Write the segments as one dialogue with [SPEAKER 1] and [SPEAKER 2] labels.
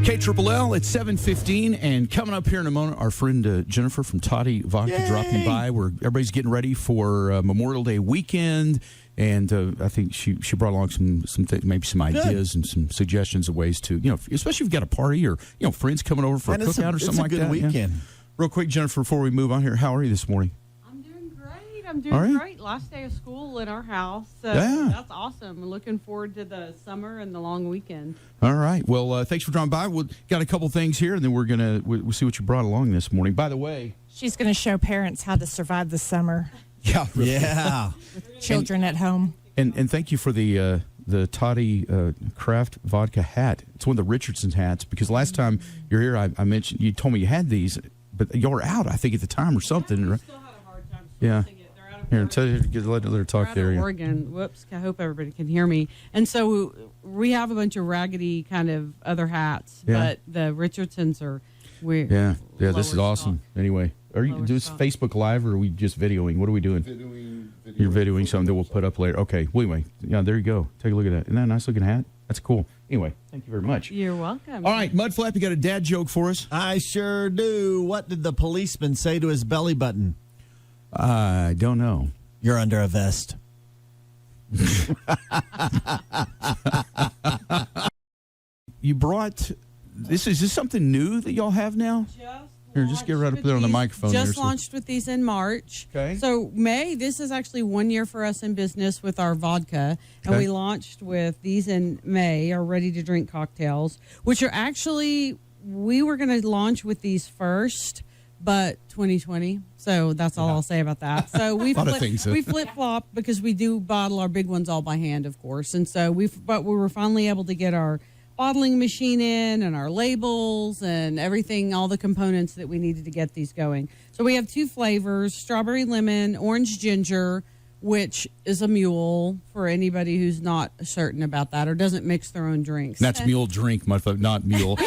[SPEAKER 1] KLLL at 7:15, and coming up here in a moment, our friend Jennifer from Toddi Vodka dropping by. Where everybody's getting ready for Memorial Day weekend, and I think she brought along some maybe some ideas and some suggestions of ways to, especially if you've got a party or friends coming over for a cookout or something like that.
[SPEAKER 2] It's a good weekend.
[SPEAKER 1] Yeah. Real quick, Jennifer, before we move on here, how are you this morning?
[SPEAKER 3] I'm doing great. Last day of school at our house. So that's awesome. We're looking forward to the summer and the long weekend.
[SPEAKER 1] All right. Well, thanks for dropping by. We've got a couple things here, and then we'll see what you brought along this morning. By the way,
[SPEAKER 4] she's going to show parents how to survive the summer.
[SPEAKER 1] Yeah. Really.
[SPEAKER 2] Yeah.
[SPEAKER 4] With children at home.
[SPEAKER 1] And thank you for the Toddi Craft Vodka hat. It's one of the Richardson's hats, because last time you're here, I mentioned, you told me you had these, but you were out, I think, at the time or something.
[SPEAKER 3] We still had a hard time sourcing it. They're out of
[SPEAKER 1] Here, tell you, let her talk there.
[SPEAKER 3] Oregon. Whoops. I hope everybody can hear me. And so we have a bunch of raggedy kind of other hats, but the Richardsons are weird.
[SPEAKER 1] Yeah. This is awesome.
[SPEAKER 3] Stock.
[SPEAKER 1] Anyway, are you doing this Facebook Live, or are we just videoing? What are we doing? You're videoing something that we'll put up later. Okay. Well, anyway, there you go. Take a look at that. Isn't that a nice looking hat? That's cool. Anyway, thank you very much.
[SPEAKER 3] You're welcome.
[SPEAKER 1] All right, Mudflap, you got a dad joke for us?
[SPEAKER 2] I sure do. What did the policeman say to his belly button?
[SPEAKER 1] I don't know.
[SPEAKER 2] You're under a vest.
[SPEAKER 1] You brought this. Is this something new that y'all have now? Here, just get right up there on the microphone.
[SPEAKER 3] Just launched with these in March.
[SPEAKER 1] Okay.
[SPEAKER 3] So this is actually 1 year for us in business with our vodka. And we launched with these in May, our ready-to-drink cocktails, which are actually, we were going to launch with these first, but 2020. So that's all I'll say about that. So we flip-flop because we do bottle our big ones all by hand, of course. And so we were finally able to get our bottling machine in and our labels and everything, all the components that we needed to get these going. So we have 2 flavors, strawberry lemon, orange ginger, which is a mule for anybody who's not certain about that or doesn't mix their own drinks.
[SPEAKER 1] That's mule drink, motherfucker, not mule.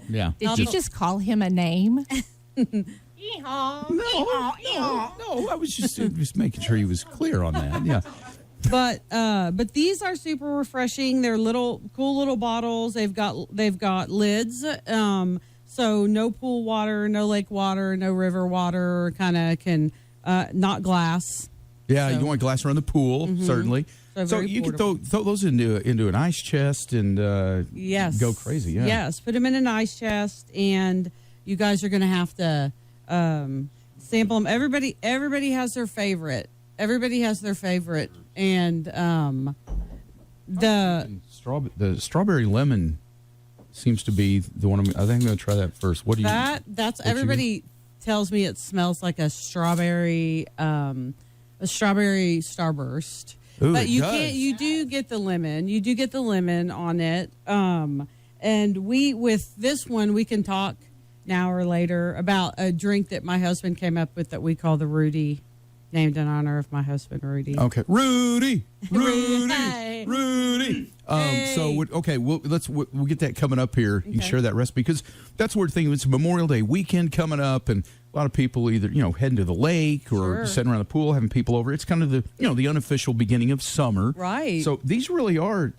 [SPEAKER 1] Yeah.
[SPEAKER 4] Did you just call him a name?
[SPEAKER 1] No, I was just making sure he was clear on that. Yeah.
[SPEAKER 3] But these are super refreshing. They're cool little bottles. They've got lids. So no pool water, no lake water, no river water. Kind of can not glass.
[SPEAKER 1] Yeah, you don't want glass around the pool, certainly. So you can throw those into an ice chest and go crazy. Yeah.
[SPEAKER 3] Yes, put them in an ice chest, and you guys are going to have to sample them. Everybody has their favorite. And
[SPEAKER 1] the strawberry lemon seems to be the one. I think I'm going to try that first. What do you?
[SPEAKER 3] That's everybody tells me it smells like a strawberry starburst.
[SPEAKER 1] Ooh,
[SPEAKER 3] but you do get the lemon. You do get the lemon on it. And with this one, we can talk now or later about a drink that my husband came up with that we call the Rudy. Named in honor of my husband, Rudy.
[SPEAKER 1] Okay, Rudy.
[SPEAKER 3] Hey.
[SPEAKER 1] So we'll get that coming up here. You can share that recipe, because that's the thing. It's Memorial Day weekend coming up, and a lot of people either heading to the lake or sitting around the pool having people over. It's kind of the unofficial beginning of summer,
[SPEAKER 3] right?
[SPEAKER 1] So these really are.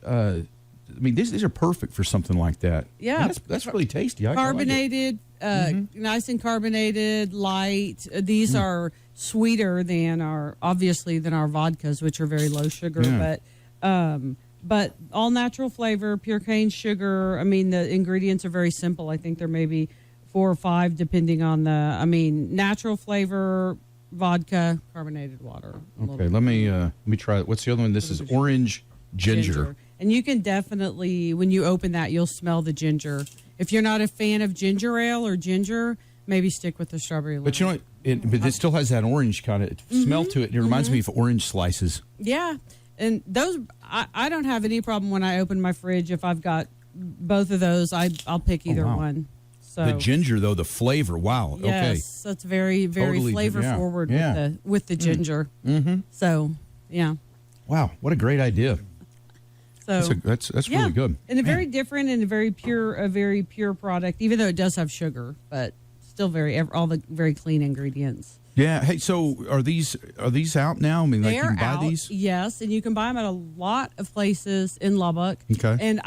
[SPEAKER 1] These are perfect for something like that.
[SPEAKER 3] Yeah,
[SPEAKER 1] and that's really tasty.
[SPEAKER 3] Carbonated, nice and carbonated, light. These are sweeter than our vodkas, which are very low sugar, but all natural flavor, pure cane sugar. I mean, the ingredients are very simple. I think there may be 4 or 5 depending on natural flavor, vodka, carbonated water.
[SPEAKER 1] Okay, let me try it. What's the other one? This is orange ginger.
[SPEAKER 3] And you can definitely, when you open that, you'll smell the ginger. If you're not a fan of ginger ale or ginger, maybe stick with the strawberry lemon.
[SPEAKER 1] But but it still has that orange kind of smell to it. It reminds me of orange slices.
[SPEAKER 3] Yeah, and those I don't have any problem when I open my fridge. If I've got both of those, I'll pick either one. So
[SPEAKER 1] the ginger, though, the flavor, wow.
[SPEAKER 3] Yes, that's very, very flavor forward with the ginger.
[SPEAKER 1] Mm-hmm.
[SPEAKER 3] So, yeah.
[SPEAKER 1] Wow, what a great idea.
[SPEAKER 3] So
[SPEAKER 1] that's really good.
[SPEAKER 3] And a very different and a very pure product, even though it does have sugar, but still all the very clean ingredients.
[SPEAKER 1] Yeah. Hey, so are these out now? I mean, you can buy these?
[SPEAKER 3] Yes, and you can buy them at a lot of places in Lubbock.
[SPEAKER 1] Okay.
[SPEAKER 3] And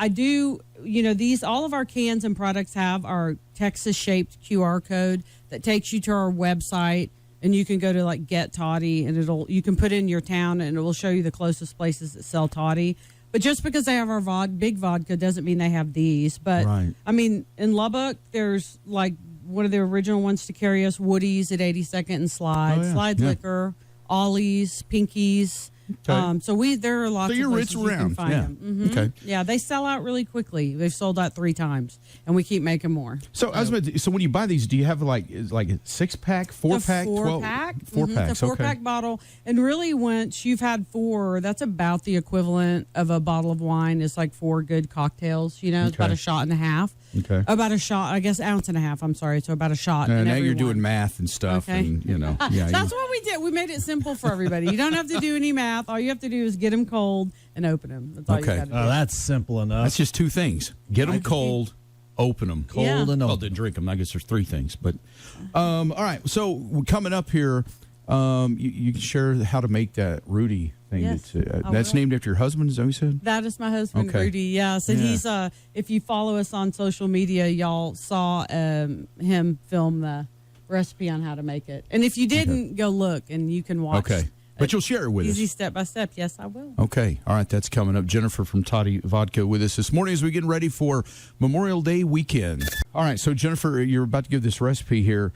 [SPEAKER 3] all of our cans and products have our Texas-shaped QR code that takes you to our website, and you can go to like Get Toddi, and you can put in your town, and it will show you the closest places that sell toddy. But just because they have our big vodka doesn't mean they have these. But
[SPEAKER 1] Right.
[SPEAKER 3] I mean, in Lubbock, there's like one of the original ones to carry us, Woody's at 82nd and Slide,
[SPEAKER 1] Oh, yeah.
[SPEAKER 3] Slide's
[SPEAKER 1] Yeah.
[SPEAKER 3] Liquor, Ollie's, Pinky's.
[SPEAKER 1] Okay.
[SPEAKER 3] So there are lots
[SPEAKER 1] So
[SPEAKER 3] of
[SPEAKER 1] you're
[SPEAKER 3] places
[SPEAKER 1] Ritz
[SPEAKER 3] you can
[SPEAKER 1] around.
[SPEAKER 3] find
[SPEAKER 1] Yeah.
[SPEAKER 3] them. Mhm.
[SPEAKER 1] Okay.
[SPEAKER 3] Yeah, they sell out really quickly. They've sold out 3 times, and we keep making more.
[SPEAKER 1] So so when you buy these, do you have like a 6-pack, 4-pack, 12
[SPEAKER 3] 4-pack?
[SPEAKER 1] 4 packs?
[SPEAKER 3] It's a 4-pack bottle. And really, once you've had 4, that's about the equivalent of a bottle of wine. It's like 4 good cocktails. It's
[SPEAKER 1] Okay.
[SPEAKER 3] about a shot and a half.
[SPEAKER 1] Okay.
[SPEAKER 3] About a shot, I guess, ounce and a half. I'm sorry. So about a shot. in
[SPEAKER 1] Now
[SPEAKER 3] every
[SPEAKER 1] you're doing
[SPEAKER 3] one.
[SPEAKER 1] math and stuff,
[SPEAKER 3] Okay.
[SPEAKER 1] and yeah.
[SPEAKER 3] That's what we did. We made it simple for everybody. You don't have to do any math. All you have to do is get them cold and open them. That's all
[SPEAKER 1] Okay.
[SPEAKER 3] you got to do.
[SPEAKER 2] Oh, that's simple enough.
[SPEAKER 1] That's just 2 things: get them cold, open them.
[SPEAKER 2] Cold
[SPEAKER 3] Yeah.
[SPEAKER 2] and
[SPEAKER 1] Well,
[SPEAKER 2] open.
[SPEAKER 1] then drink them. I guess there's 3 things. But all right. So coming up here, you can share how to make that Rudy thing.
[SPEAKER 3] Yes, I
[SPEAKER 1] That's
[SPEAKER 3] will.
[SPEAKER 1] named after your husband. Is that what you said?
[SPEAKER 3] That is my husband,
[SPEAKER 1] Okay.
[SPEAKER 3] Rudy. Yes, and
[SPEAKER 1] Yeah.
[SPEAKER 3] he's if you follow us on social media, y'all saw him film the recipe on how to make it. And if you didn't, go look and you can watch.
[SPEAKER 1] Okay. But you'll share it with
[SPEAKER 3] Easy
[SPEAKER 1] us.
[SPEAKER 3] step by step. Yes, I will.
[SPEAKER 1] Okay. All right. That's coming up. Jennifer from Toddi Vodka with us this morning as we get ready for Memorial Day weekend. All right. So, Jennifer, you're about to give this recipe here.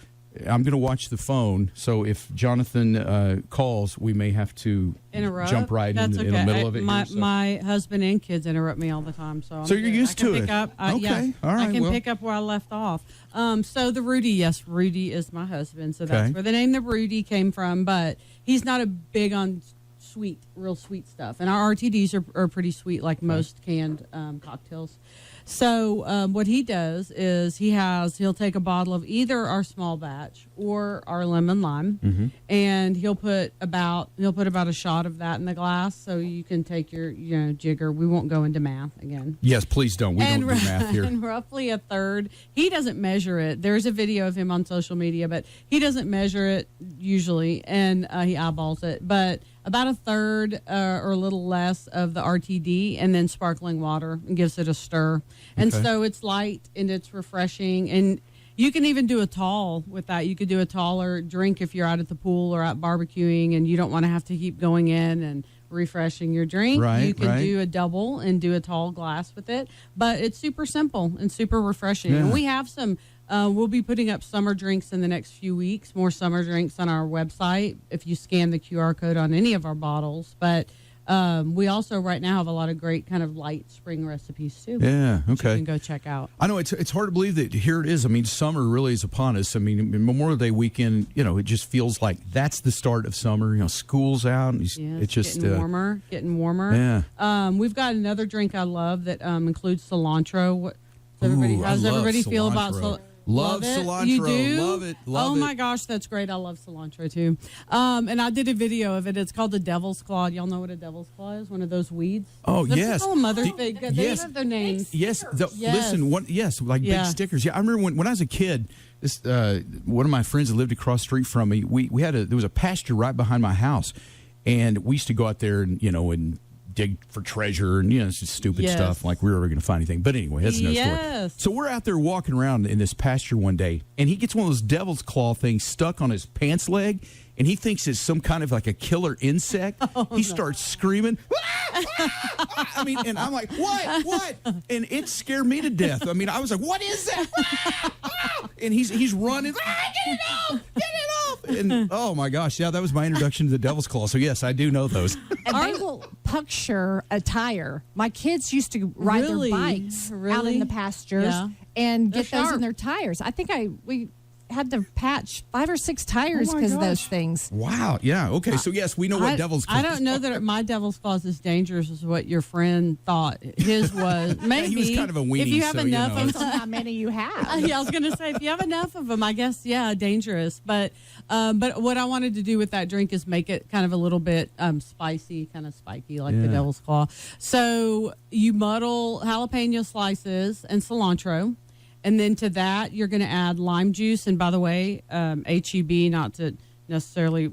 [SPEAKER 1] I'm going to watch the phone. So if Jonathan calls, we may have to
[SPEAKER 3] Interrupt.
[SPEAKER 1] jump right
[SPEAKER 3] That's
[SPEAKER 1] in the middle of it.
[SPEAKER 3] My,
[SPEAKER 1] here, so.
[SPEAKER 3] my husband and kids interrupt me all the time. So
[SPEAKER 1] So you're used
[SPEAKER 3] I can
[SPEAKER 1] to
[SPEAKER 3] pick
[SPEAKER 1] it.
[SPEAKER 3] Up,
[SPEAKER 1] Okay.
[SPEAKER 3] Yeah,
[SPEAKER 1] All right,
[SPEAKER 3] I can
[SPEAKER 1] well.
[SPEAKER 3] pick up where I left off. So the Rudy, yes, Rudy is my husband. So that's
[SPEAKER 1] Okay.
[SPEAKER 3] where the name the Rudy came from. But he's not a big on real sweet stuff. And our RTDs are pretty sweet, like most canned cocktails. So what he does is he'll take a bottle of either our small batch or our lemon lime, and he'll put about a shot of that in the glass, so you can take your jigger. We won't go into math again.
[SPEAKER 1] Yes, please don't. We don't do math here.
[SPEAKER 3] And roughly a third. He doesn't measure it. There's a video of him on social media, but he doesn't measure it usually, and he eyeballs it. But about a third or a little less of the RTD, and then sparkling water, and gives it a stir. And
[SPEAKER 1] Okay.
[SPEAKER 3] so it's light and it's refreshing. And you can even do a tall with that. You could do a taller drink if you're out at the pool or out barbecuing and you don't want to have to keep going in and refreshing your drink.
[SPEAKER 1] Right,
[SPEAKER 3] you can
[SPEAKER 1] right.
[SPEAKER 3] do a double and do a tall glass with it. But it's super simple and super refreshing.
[SPEAKER 1] Yeah.
[SPEAKER 3] And we have some, we'll be putting up summer drinks in the next few weeks, more summer drinks on our website if you scan the QR code on any of our bottles. But we also right now have a lot of great kind of light spring recipes too.
[SPEAKER 1] Yeah,
[SPEAKER 3] that
[SPEAKER 1] okay.
[SPEAKER 3] You can go check out.
[SPEAKER 1] I know it's hard to believe that here it is. I mean, summer really is upon us. I mean, Memorial Day weekend, it just feels like that's the start of summer. School's out. And
[SPEAKER 3] Yes,
[SPEAKER 1] it's just
[SPEAKER 3] getting warmer.
[SPEAKER 1] Yeah.
[SPEAKER 3] We've got another drink I love that includes cilantro. What does everybody,
[SPEAKER 1] Ooh, I
[SPEAKER 3] how does
[SPEAKER 1] love
[SPEAKER 3] everybody feel about
[SPEAKER 1] cilantro.
[SPEAKER 3] cilantro?
[SPEAKER 1] Love
[SPEAKER 3] it?
[SPEAKER 1] cilantro.
[SPEAKER 3] You do?
[SPEAKER 1] Love it. Love
[SPEAKER 3] oh
[SPEAKER 1] it.
[SPEAKER 3] my gosh, that's great. I love cilantro too. And I did a video of it. It's called the Devil's Claw. Y'all know what a Devil's Claw is? One of those weeds.
[SPEAKER 1] Oh,
[SPEAKER 3] Let's
[SPEAKER 1] yes.
[SPEAKER 3] call them other
[SPEAKER 1] The-
[SPEAKER 3] things. They
[SPEAKER 1] yes.
[SPEAKER 3] have their names.
[SPEAKER 1] Yes,
[SPEAKER 3] Yes.
[SPEAKER 1] listen. Like
[SPEAKER 3] Yeah.
[SPEAKER 1] big stickers. Yeah, I remember when I was a kid. This one of my friends that lived across the street from me. We had there was a pasture right behind my house, and we used to go out there and and dig for treasure and it's just stupid
[SPEAKER 3] Yes.
[SPEAKER 1] stuff like we were ever going to find anything. But anyway, that's another story.
[SPEAKER 3] Yes.
[SPEAKER 1] So we're out there walking around in this pasture one day, and he gets one of those devil's claw things stuck on his pants leg, and he thinks it's some kind of like a killer insect. He starts screaming. I mean, and I'm like, what? And it scared me to death. I mean, I was like, what is that? And he's running. Get it off! Get it off! And oh my gosh, yeah, that was my introduction to the devil's claw. So yes, I do know those.
[SPEAKER 4] And they will puncture a tire. My kids used to ride
[SPEAKER 3] Really?
[SPEAKER 4] their bikes out
[SPEAKER 3] Really?
[SPEAKER 4] in the pastures
[SPEAKER 3] Yeah.
[SPEAKER 4] and
[SPEAKER 3] They're
[SPEAKER 4] get those
[SPEAKER 3] sharp.
[SPEAKER 4] in their tires. I think we had to patch 5 or 6 tires
[SPEAKER 1] Oh my
[SPEAKER 4] because of those
[SPEAKER 1] gosh.
[SPEAKER 4] things.
[SPEAKER 1] Wow. Yeah. Okay. So yes, we know what devil's claw.
[SPEAKER 3] I don't know that my devil's claw is as dangerous as what your friend thought his was. Maybe
[SPEAKER 1] he was kind of a weenie,
[SPEAKER 3] If you have
[SPEAKER 1] so,
[SPEAKER 3] enough
[SPEAKER 1] you know.
[SPEAKER 3] of
[SPEAKER 4] Depends on how many you have.
[SPEAKER 3] yeah, I was going to say if you have enough of them, I guess dangerous. But what I wanted to do with that drink is make it kind of a little bit spicy, kind of spiky, like the
[SPEAKER 1] Yeah.
[SPEAKER 3] devil's claw. So you muddle jalapeno slices and cilantro. And then to that, you're going to add lime juice. And by the way, HEB, not to necessarily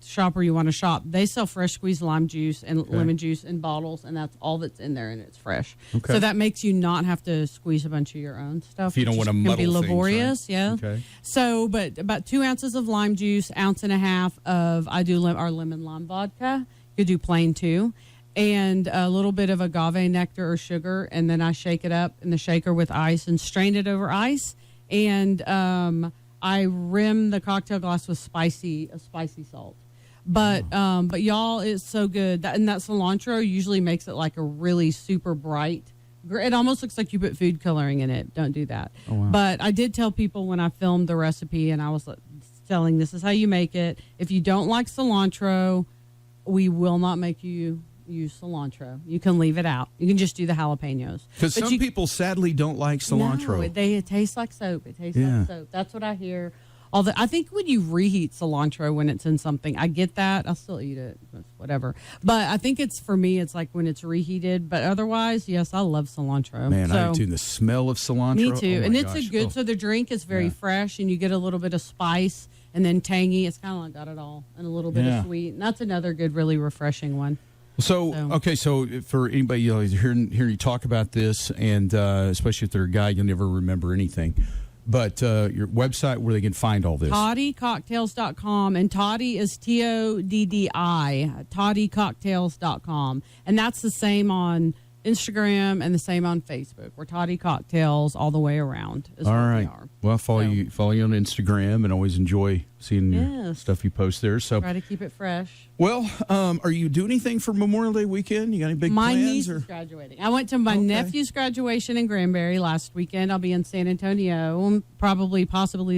[SPEAKER 3] shop where you want to shop. They sell fresh squeezed lime juice and lemon juice in bottles, and that's all that's in there, and it's fresh.
[SPEAKER 1] Okay.
[SPEAKER 3] So that makes you not have to squeeze a bunch of your own stuff.
[SPEAKER 1] If you don't want to
[SPEAKER 3] can
[SPEAKER 1] muddle
[SPEAKER 3] be
[SPEAKER 1] things,
[SPEAKER 3] laborious,
[SPEAKER 1] right?
[SPEAKER 3] yeah.
[SPEAKER 1] Okay.
[SPEAKER 3] So, but about 2 ounces of lime juice, ounce and a half of our lemon lime vodka. You could do plain too. And a little bit of agave nectar or sugar, and then I shake it up in the shaker with ice and strain it over ice. And I rim the cocktail glass with spicy salt. But y'all, it's so good. And that cilantro usually makes it like a really super bright. It almost looks like you put food coloring in it. Don't do that.
[SPEAKER 1] Oh, wow.
[SPEAKER 3] But I did tell people when I filmed the recipe, and I was telling this is how you make it. If you don't like cilantro, we will not make you use cilantro. You can leave it out. You can just do the jalapenos.
[SPEAKER 1] Because some people sadly don't like cilantro.
[SPEAKER 3] No, it tastes like soap. It tastes like soap. That's what I hear. I think when you reheat cilantro when it's in something, I get that. I'll still eat it, whatever. But I think for me, it's like when it's reheated. But otherwise, yes, I love cilantro.
[SPEAKER 1] Man,
[SPEAKER 3] so,
[SPEAKER 1] I do too. The smell of cilantro.
[SPEAKER 3] Me too.
[SPEAKER 1] Oh,
[SPEAKER 3] and
[SPEAKER 1] my
[SPEAKER 3] it's
[SPEAKER 1] gosh.
[SPEAKER 3] a good, so the drink is very fresh, and you get a little bit of spice and then tangy. It's kind of like got it all, and a little bit of sweet. And that's another good, really refreshing one.
[SPEAKER 1] So for anybody hearing you talk about this, and especially if they're a guy, you'll never remember anything. But your website where they can find all this.
[SPEAKER 3] ToddiCocktails.com, and Toddi is TODDI, ToddiCocktails.com. And that's the same on Instagram and the same on Facebook. We're Toddi Cocktails all the way around. Is
[SPEAKER 1] All
[SPEAKER 3] what
[SPEAKER 1] right.
[SPEAKER 3] We are.
[SPEAKER 1] Well, follow you on Instagram, and always enjoy seeing your stuff you post there. So
[SPEAKER 3] try to keep it fresh.
[SPEAKER 1] Well, are you doing anything for Memorial Day weekend? You got any big
[SPEAKER 3] My
[SPEAKER 1] plans?
[SPEAKER 3] niece is graduating. I went to my nephew's graduation in Granbury last weekend. I'll be in San Antonio, possibly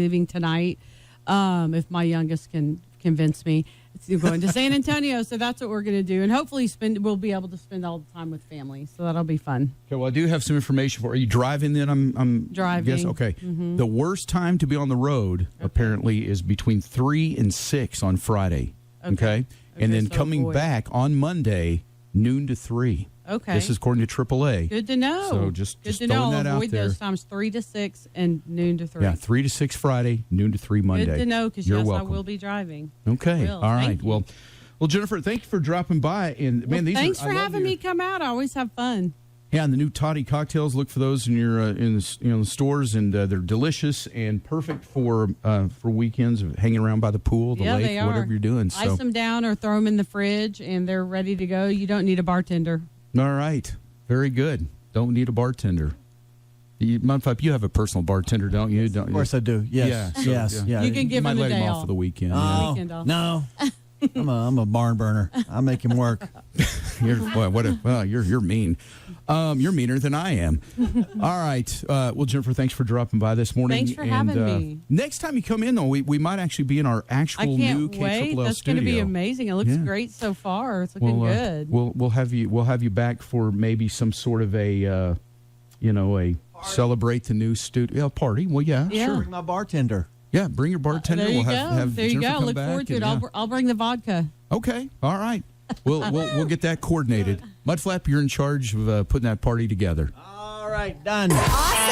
[SPEAKER 3] leaving tonight, if my youngest can convince me. It's going to San Antonio, so that's what we're going to do, and hopefully we'll be able to spend all the time with family. So that'll be fun.
[SPEAKER 1] Okay, well, I do have some information for you. Are you driving then? I'm
[SPEAKER 3] driving.
[SPEAKER 1] Yes. Okay. The worst time to be on the road apparently is between 3 and 6 on Friday. Okay. And then
[SPEAKER 3] so
[SPEAKER 1] coming back on Monday, noon to 3.
[SPEAKER 3] Okay.
[SPEAKER 1] This is according to AAA.
[SPEAKER 3] Good to know.
[SPEAKER 1] So just
[SPEAKER 3] good to
[SPEAKER 1] throwing
[SPEAKER 3] know.
[SPEAKER 1] that out
[SPEAKER 3] Avoid
[SPEAKER 1] there.
[SPEAKER 3] those times 3 to 6 and noon to 3.
[SPEAKER 1] Yeah, 3 to 6 Friday, noon to 3 Monday.
[SPEAKER 3] Good to know, because
[SPEAKER 1] You're
[SPEAKER 3] yes,
[SPEAKER 1] welcome.
[SPEAKER 3] I will be driving.
[SPEAKER 1] Okay.
[SPEAKER 3] I will.
[SPEAKER 1] All right.
[SPEAKER 3] Thank you.
[SPEAKER 1] Well, Jennifer, thank you for dropping by. And man,
[SPEAKER 3] thanks
[SPEAKER 1] I
[SPEAKER 3] for
[SPEAKER 1] love
[SPEAKER 3] having me come out. I always have fun.
[SPEAKER 1] Yeah, and the new Toddi cocktails. Look for those in your the stores, and they're delicious and perfect for weekends of hanging around by the pool, the lake,
[SPEAKER 3] they are.
[SPEAKER 1] whatever you're doing. So,
[SPEAKER 3] ice them down or throw them in the fridge, and they're ready to go. You don't need a bartender.
[SPEAKER 1] all right, very good. Don't need a bartender. Mudflap, you have a personal bartender, don't you? Don't
[SPEAKER 2] Of course I do. Yes.
[SPEAKER 1] Yeah, so,
[SPEAKER 2] yes.
[SPEAKER 1] yeah.
[SPEAKER 2] Yeah.
[SPEAKER 3] You can give
[SPEAKER 1] might
[SPEAKER 3] him a
[SPEAKER 1] let him
[SPEAKER 3] day
[SPEAKER 1] off
[SPEAKER 3] off.
[SPEAKER 1] for the weekend.
[SPEAKER 2] Oh,
[SPEAKER 3] Weekend off.
[SPEAKER 2] no. I'm a barn burner. I make him work.
[SPEAKER 1] You're mean. You're meaner than I am. All right. Well, Jennifer, thanks for dropping by this morning.
[SPEAKER 3] Thanks for having me.
[SPEAKER 1] Next time you come in, though, we might actually be in our actual
[SPEAKER 3] I
[SPEAKER 1] new
[SPEAKER 3] can't wait.
[SPEAKER 1] KLL
[SPEAKER 3] That's
[SPEAKER 1] studio.
[SPEAKER 3] going to be amazing. It looks
[SPEAKER 1] Yeah.
[SPEAKER 3] great so far. It's looking good.
[SPEAKER 1] We'll have you back for maybe some sort of a celebrate the new studio party. Well, yeah,
[SPEAKER 3] Yeah.
[SPEAKER 1] sure.
[SPEAKER 2] Bring my bartender.
[SPEAKER 1] Yeah, bring your bartender.
[SPEAKER 3] There you
[SPEAKER 1] we'll
[SPEAKER 3] go.
[SPEAKER 1] have
[SPEAKER 3] There you
[SPEAKER 1] Jennifer
[SPEAKER 3] go.
[SPEAKER 1] come
[SPEAKER 3] Look
[SPEAKER 1] back
[SPEAKER 3] forward to it.
[SPEAKER 1] and,
[SPEAKER 3] I'll bring the vodka.
[SPEAKER 1] Okay. All right. We'll get that coordinated. Mudflap, you're in charge of putting that party together.
[SPEAKER 2] All right, done.
[SPEAKER 5] Awesome.